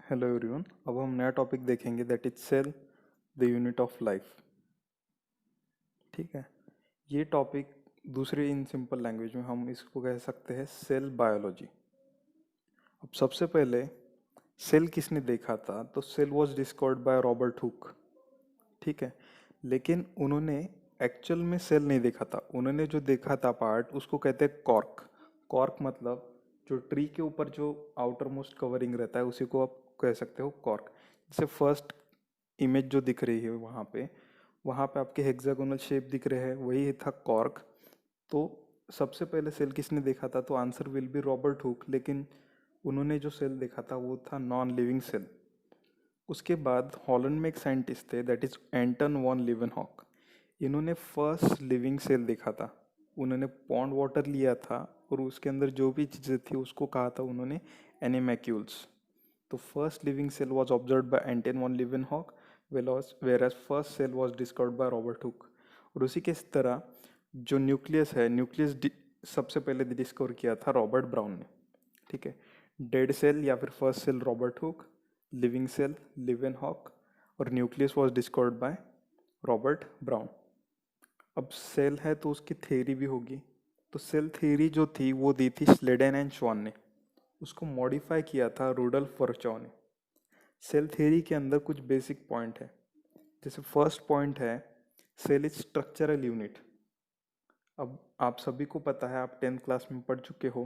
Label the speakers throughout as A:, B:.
A: Hello everyone. अब हम नया टॉपिक देखेंगे that is cell the unit of life. ठीक है। ये टॉपिक दूसरे इन सिंपल लैंग्वेज में हम इसको कह सकते हैं सेल बायोलॉजी। अब सबसे पहले सेल किसने देखा था, तो cell was discovered by Robert Hooke. ठीक है। लेकिन उन्होंने एक्चुअल में सेल नहीं देखा था। उन्होंने जो देखा था पार्ट उसको कहते हैं कॉर्क। कॉर्क मतलब जो ट्री के ऊपर जो आउटर मोस्ट कवरिंग रहता है उसी को आप कह सकते हो कॉर्क। जैसे फर्स्ट इमेज जो दिख रही है वहाँ पे आपके हेक्सागोनल शेप दिख रहे हैं, वही था कॉर्क। तो सबसे पहले सेल किसने देखा था, तो answer will be Robert Hooke. लेकिन उन्होंने जो सेल देखा था वो था नॉन लिविंग सेल। उसके बाद हॉलैंड में एक साइंटिस्ट थे that is Anton van Leeuwenhoek. इन्होंने फर्स्ट लिविंग सेल देखा था। उन्होंने पॉन्ड वाटर लिया था और उसके अंदर जो भी चीज़ें थी उसको कहा था उन्होंने एनिमैक्यूल्स। तो first living cell was observed by Anton van Leeuwenhoek whereas first cell was discovered by Robert Hooke. और उसी के इस तरह जो न्यूक्लियस है, न्यूक्लियस सबसे पहले डिस्कवर किया था रॉबर्ट ब्राउन ने। ठीक है। डेड सेल या फिर first cell Robert Hooke, living cell Leeuwenhoek, और nucleus was discovered by Robert Brown. अब सेल है तो उसकी थ्योरी भी होगी। तो सेल थ्योरी जो थी वो दी थी स्लेडेन एंड श्वान ने। उसको मॉडिफाई किया था रुडोल्फ वर्चॉ ने। सेल थ्योरी के अंदर कुछ बेसिक पॉइंट है। जैसे फर्स्ट पॉइंट है सेल इज स्ट्रक्चरल यूनिट। अब आप सभी को पता है, आप 10th क्लास में पढ़ चुके हो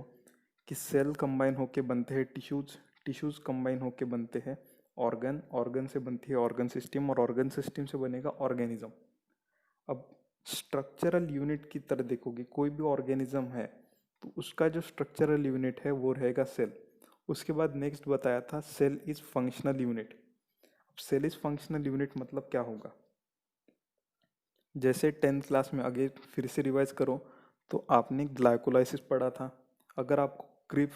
A: कि सेल कंबाइन होके बनते हैं टिश्यूज, टिश्यूज कंबाइन होके बनते हैं ऑर्गन, ऑर्गन से बनती है ऑर्गन सिस्टम, और ऑर्गन सिस्टम से बनेगा ऑर्गेनिज्म। अब स्ट्रक्चरल यूनिट की तरह देखोगे, कोई भी ऑर्गेनिज्म है तो उसका जो स्ट्रक्चरल यूनिट है वो रहेगा सेल। उसके बाद नेक्स्ट बताया था सेल इज फंक्शनल यूनिट। अब सेल इज फंक्शनल यूनिट मतलब क्या होगा, जैसे 10th क्लास में आगे फिर से रिवाइज करो तो आपने ग्लाइकोलाइसिस पढ़ा था। अगर आपको ग्रिप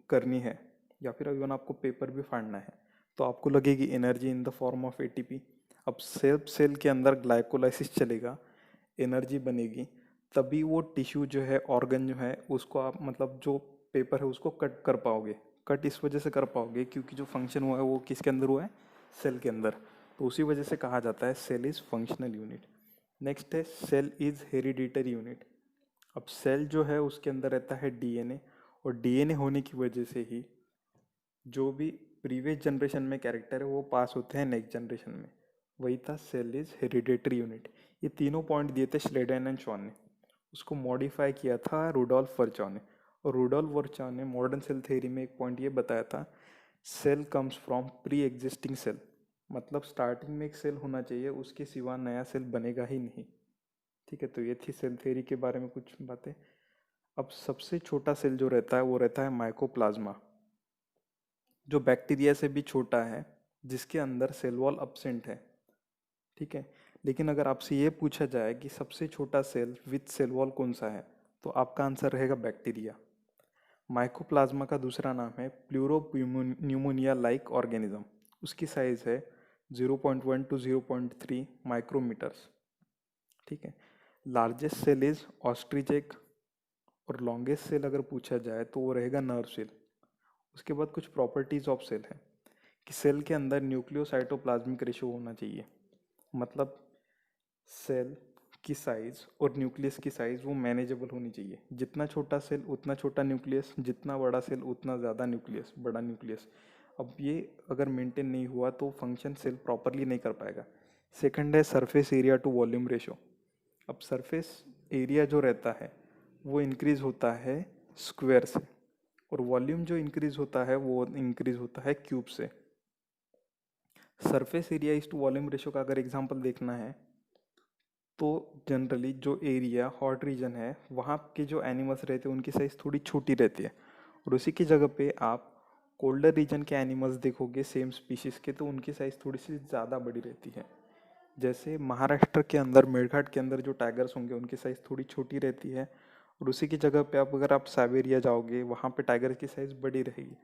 A: करनी है या फिर इवन आपको पेपर भी फाड़ना है तो आपको लगेगी energy in the form of ATP. अब सेल सेल के अंदर ग्लाइकोलाइसिस चलेगा, एनर्जी बनेगी, तभी वो टिश्यू जो है ऑर्गन जो है उसको आप मतलब जो पेपर है उसको कट कर पाओगे। कट इस वजह से कर पाओगे क्योंकि जो फंक्शन हुआ है वो किसके अंदर हुआ है, सेल के अंदर। तो उसी वजह से कहा जाता है cell is functional unit. Next है सेल इज हेरिडिटरी यूनिट। अब सेल जो है उसके अंदर रहता है डीएनए, और डीएनए होने की वजह से ही जो भी प्रीवियस जनरेशन में कैरेक्टर है वो पास होते हैं नेक्स्ट जनरेशन में। वही था सेल इज हेरिडेटरी यूनिट। ये तीनों पॉइंट दिए थे श्लेडेन एंड शॉन ने। उसको मॉडिफाई किया था रुडोल्फ वर्चा ने। और रुडोल्फ वर्चा ने मॉडर्न सेल थ्योरी में एक पॉइंट ये बताया था, cell comes from pre existing cell. मतलब स्टार्टिंग में एक सेल होना चाहिए, उसके सिवा नया सेल बनेगा ही नहीं। ठीक है। तो ये थी सेल थ्योरी के बारे में कुछ बातें। अब सबसे छोटा सेल जो रहता है वो रहता है माइकोप्लाज्मा, जो बैक्टीरिया से भी छोटा है, जिसके अंदर सेल वॉल अब्सेंट है। ठीक है। लेकिन अगर आपसे ये पूछा जाए कि सबसे छोटा सेल विथ सेल वॉल कौन सा है, तो आपका आंसर रहेगा बैक्टीरिया। माइकोप्लाज्मा का दूसरा नाम है प्लूरोन्यूमोनिया लाइक ऑर्गेनिज्म। उसकी साइज है 0.1 टू 0.3 माइक्रोमीटर्स। ठीक है। लार्जेस्ट सेल इज ऑस्ट्रिचेक, और लॉन्गेस्ट सेल अगर पूछा जाए तो वो रहेगा नर्व सेल। उसके बाद कुछ प्रॉपर्टीज ऑफ सेल है कि सेल के अंदर न्यूक्लियोसाइटोप्लाज्मिक रेशियो होना चाहिए। मतलब सेल की साइज और न्यूक्लियस की साइज वो मैनेजेबल होनी चाहिए। जितना छोटा सेल उतना छोटा न्यूक्लियस, जितना बड़ा सेल उतना ज़्यादा न्यूक्लियस, बड़ा न्यूक्लियस। अब ये अगर मेंटेन नहीं हुआ तो फंक्शन सेल प्रॉपरली नहीं कर पाएगा। सेकंड है surface area to volume ratio. अब सरफेस एरिया जो रहता है वो इंक्रीज होता है स्क्वायर से, और वॉल्यूम जो इंक्रीज होता है वो इंक्रीज होता है क्यूब से। सरफेस एरिया इस टू वॉल्यूम रेशो का अगर एग्जांपल देखना है तो जनरली जो एरिया हॉट रीजन है वहाँ के जो एनिमल्स रहते हैं उनकी साइज़ थोड़ी छोटी रहती है, और उसी की जगह पे आप कोल्डर रीजन के एनिमल्स देखोगे सेम स्पीशीज़ के तो उनकी साइज़ थोड़ी सी ज़्यादा बड़ी रहती है। जैसे महाराष्ट्र के अंदर मेरघाट के अंदर जो टाइगर्स होंगे उनकी साइज़ थोड़ी छोटी रहती है, और उसी की जगह पे आप अगर आप साइबेरिया जाओगे वहाँ पे टाइगर की साइज़ बड़ी रहेगी।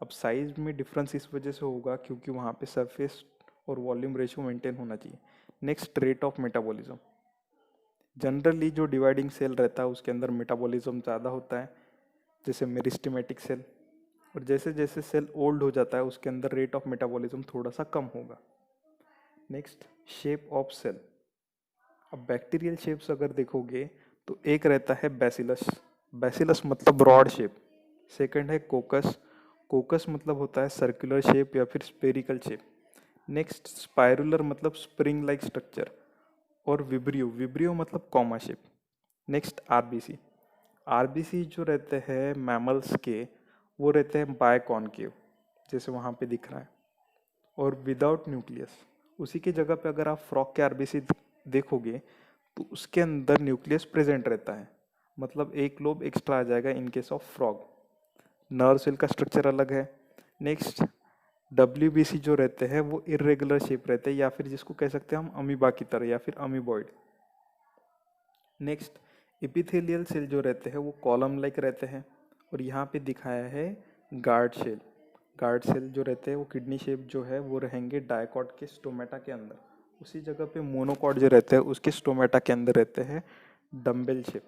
A: अब साइज़ में डिफरेंस इस वजह से होगा क्योंकि वहाँ पे सरफेस और वॉल्यूम रेशियो मेंटेन होना चाहिए। Next rate of metabolism. Generally जो डिवाइडिंग सेल रहता है उसके अंदर मेटाबॉलिज्म ज़्यादा होता है, जैसे मेरिस्टेमेटिक सेल। और जैसे जैसे सेल ओल्ड हो जाता है उसके अंदर रेट ऑफ मेटाबॉलिज्म थोड़ा सा कम होगा। Next, shape of cell. अब बैक्टीरियल शेप्स अगर देखोगे तो एक रहता है बैसिलस, बैसिलस मतलब ब्रॉड शेप। सेकंड है कोकस, कोकस मतलब होता है सर्कुलर शेप या फिर स्पेरिकल शेप। नेक्स्ट, स्पाइरुलर मतलब स्प्रिंग लाइक स्ट्रक्चर। और विब्रियो, विब्रियो मतलब comma shape. Next, RBC, RBC जो रहते हैं मैमल्स के वो रहते हैं बायकॉन्केव, जैसे वहाँ पे दिख रहा है, और विदाउट न्यूक्लियस। उसी की जगह पे अगर आप फ्रॉग के आरबीसी देखोगे तो उसके अंदर न्यूक्लियस प्रेजेंट रहता है, मतलब एक लोब एक्स्ट्रा आ जाएगा in case of frog. Nerve cell का स्ट्रक्चर अलग है। नेक्स्ट, डब्ल्यूबीसी जो रहते हैं वो इरेगुलर शेप रहते हैं, या फिर जिसको कह सकते हैं हम अमीबा की तरह या फिर अमीबॉइड। नेक्स्ट, एपिथेलियल सेल जो रहते हैं वो कॉलम लाइक रहते हैं, और यहाँ पे दिखाया है गार्ड सेल। गार्ड सेल जो रहते हैं वो किडनी शेप जो है वो रहेंगे डायकॉट के स्टोमेटा के अंदर। उसी जगह पे मोनोकॉट जो रहते हैं उसके स्टोमेटा के अंदर रहते हैं डम्बेल शेप।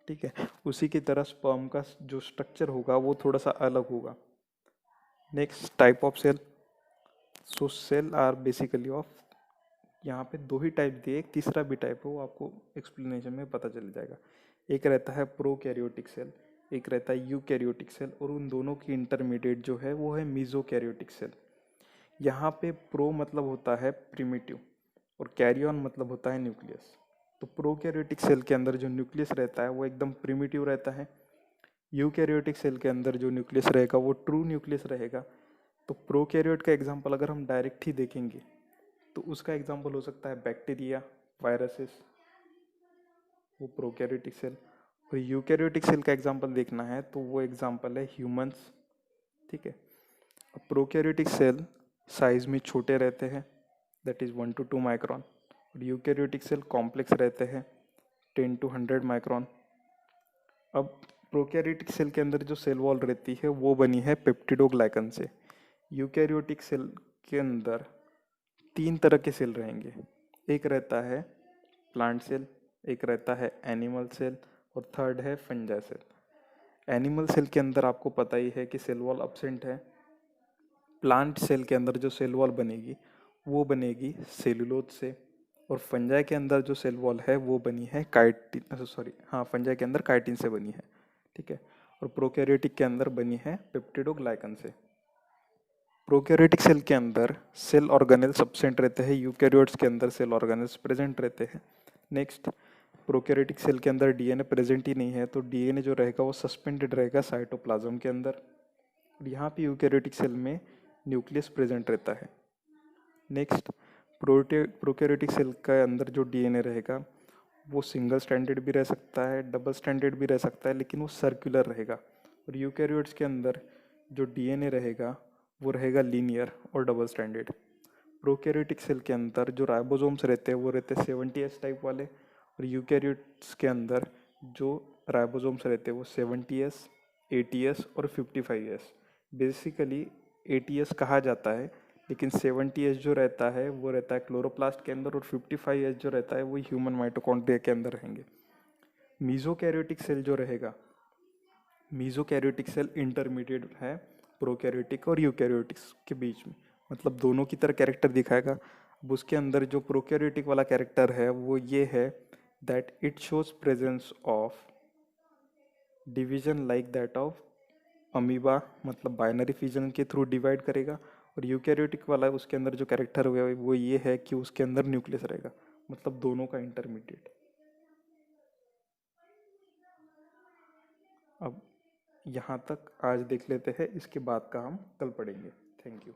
A: ठीक है, उसी की तरह स्पर्म का जो स्ट्रक्चर होगा वो थोड़ा सा अलग होगा। Next, type of cell. So cell are basically of, यहाँ पे दो ही टाइप दिए, एक तीसरा भी टाइप है वो आपको एक्सप्लेनेशन में पता चल जाएगा। एक रहता है प्रोकैरियोटिक सेल, एक रहता है यूकैरियोटिक सेल, और उन दोनों की इंटरमीडिएट जो है वो है मीजोकैरियोटिक सेल। यहाँ पे प्रो मतलब होता है प्रिमिटिव और कैरियन मतलब होता है न्यूक्लियस। तो प्रोकैरियोटिक सेल के अंदर जो न्यूक्लियस रहता है वो एकदम प्रिमिटिव रहता है। यूकैरियोटिक सेल के अंदर जो न्यूक्लियस रहेगा वो ट्रू न्यूक्लियस रहेगा। तो प्रोकैरियोट का एग्जांपल अगर हम डायरेक्ट ही देखेंगे तो उसका एग्जांपल हो सकता है बैक्टीरिया, वायरसेस, वो प्रोकैरियोटिक सेल। और यूकैरियोटिक सेल का एग्जांपल देखना है तो वो एग्जांपल है ह्यूमंस। ठीक है, अब प्रोकैरियोटिक सेल साइज में छोटे रहते हैं, दैट इज 1 to 2 माइक्रॉन, और यूकैरियोटिक सेल कॉम्प्लेक्स रहते हैं 10 to 100 माइक्रॉन। अब प्रोकैरियोटिक सेल के अंदर जो सेल वॉल रहती है वो बनी है पेप्टिडोग्लाइकन से। यूकैरियोटिक सेल के अंदर तीन तरह के सेल रहेंगे, एक रहता है प्लांट सेल, एक रहता है एनिमल सेल, और थर्ड है फंजाई सेल। एनिमल सेल के अंदर आपको पता ही है कि सेल वॉल एब्सेंट है। प्लांट सेल के अंदर जो सेल वॉल बनेगी वो बनेगी सेलुलोज से, और फंजाई के अंदर जो सेल वॉल है वो बनी है काइटिन, सॉरी हाँ, फंजाई के अंदर काइटिन से बनी है। ठीक है, और प्रोकैरियोटिक के अंदर बनी है पेप्टिडोग्लाइकन से। प्रोकैरियोटिक सेल के अंदर सेल ऑर्गेनेल्स एब्सेंट रहते हैं, यूकैरियोट्स के अंदर सेल ऑर्गेनेल्स प्रेजेंट रहते हैं। नेक्स्ट, प्रोकैरियोटिक सेल के अंदर डीएनए प्रेजेंट ही नहीं है, तो डीएनए जो रहेगा वो सस्पेंडेड रहेगा साइटोप्लाज्म के अंदर। और यहाँ पे यूकैरियोटिक सेल में न्यूक्लियस प्रेजेंट रहता है। नेक्स्ट, प्रोकैरियोटिक सेल के अंदर जो डीएनए रहेगा वो सिंगल स्टैंडर्ड भी रह सकता है, डबल स्टैंडर्ड भी रह सकता है, लेकिन वो सर्कुलर रहेगा। और यूकैरियोट्स के अंदर जो डीएनए रहेगा वो रहेगा लीनियर और डबल स्टैंडर्ड। प्रोकैरियोटिक सेल के अंदर जो राइबोसोम्स रहते हैं वो रहते हैं 70S टाइप वाले, और यूकैरियोट्स के अंदर जो राइबोसोम्स रहते हैं वो 70S, 80S और 55S। बेसिकली 80S कहा जाता है, लेकिन 70S जो रहता है वो रहता है क्लोरोप्लास्ट के अंदर, और 55S जो रहता है वो ह्यूमन माइटोकॉन्ड्रिया के अंदर रहेंगे। मीजोकैरियोटिक सेल जो रहेगा, मीजोकैरियोटिक सेल इंटरमीडिएट है प्रोकैरियोटिक और यूकैरियोटिक्स के बीच में, मतलब दोनों की तरह कैरेक्टर दिखाएगा। अब उसके अंदर जो प्रोकैरियोटिक वाला कैरेक्टर है वो ये है that it shows presence of division like that of amoeba, मतलब बाइनरी फिजन के थ्रू डिवाइड करेगा। और यूकैरियोटिक वाला उसके अंदर जो कैरेक्टर हुआ है वो ये है कि उसके अंदर न्यूक्लियस रहेगा, मतलब दोनों का इंटरमीडिएट। अब यहाँ तक आज देख लेते हैं, इसके बाद का हम कल पढ़ेंगे। Thank you.